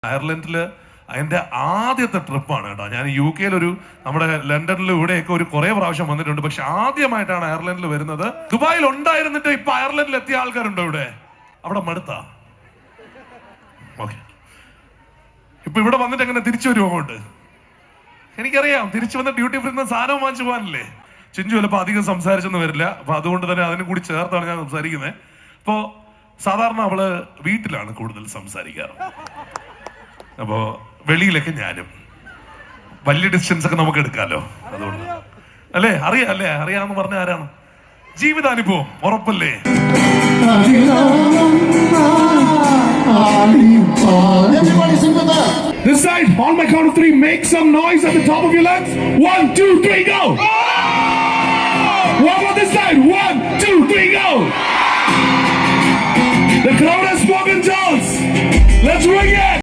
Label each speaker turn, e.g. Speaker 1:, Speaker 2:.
Speaker 1: അയർലൻഡില് അതിന്റെ ആദ്യത്തെ ട്രിപ്പാണ് കേട്ടോ. ഞാൻ UK നമ്മുടെ ലണ്ടനിലും ഇവിടെയൊക്കെ കുറെ പ്രാവശ്യം വന്നിട്ടുണ്ട്. പക്ഷെ ആദ്യമായിട്ടാണ് അയർലൻഡിൽ വരുന്നത്. ദുബായിൽ ഉണ്ടായിരുന്നിട്ട് ഇപ്പൊ അയർലൻഡിൽ എത്തിയ ആൾക്കാരുണ്ടോ ഇവിടെ? അവിടെ മടുത്ത ഓക്കെ. ഇപ്പൊ ഇവിടെ വന്നിട്ട് എങ്ങനെ തിരിച്ചു വരുമോ അങ്ങോട്ട്? എനിക്കറിയാം, തിരിച്ചു വന്ന ഡ്യൂട്ടി ഫ്രീ സാധനം വാങ്ങിച്ചു പോകാനല്ലേ. ചിഞ്ചു ചിലപ്പോൾ അധികം സംസാരിച്ചൊന്നും വരില്ല. അപ്പൊ അതുകൊണ്ട് തന്നെ അതിനും കൂടി ചേർത്താണ് ഞാൻ സംസാരിക്കുന്നത്. അപ്പോ സാധാരണ അവള് വീട്ടിലാണ് കൂടുതൽ സംസാരിക്കാറ്. അപ്പോ വെളിയിലൊക്കെ ഞാനും വലിയ ഡിസ്റ്റൻസ് ഒക്കെ നമുക്ക് എടുക്കാമല്ലോ. അതുകൊണ്ട് അല്ലേ അറിയാന്ന് പറഞ്ഞ ആരാണ്? ജീവിതാനുഭവം ഉറപ്പല്ലേ?
Speaker 2: This side, on my count of 3, make some noise at the top of your lungs. 1, 2, 3, go! One more this side. 1, 2, 3, go! The crowd has spoken, Charles. Let's ring it!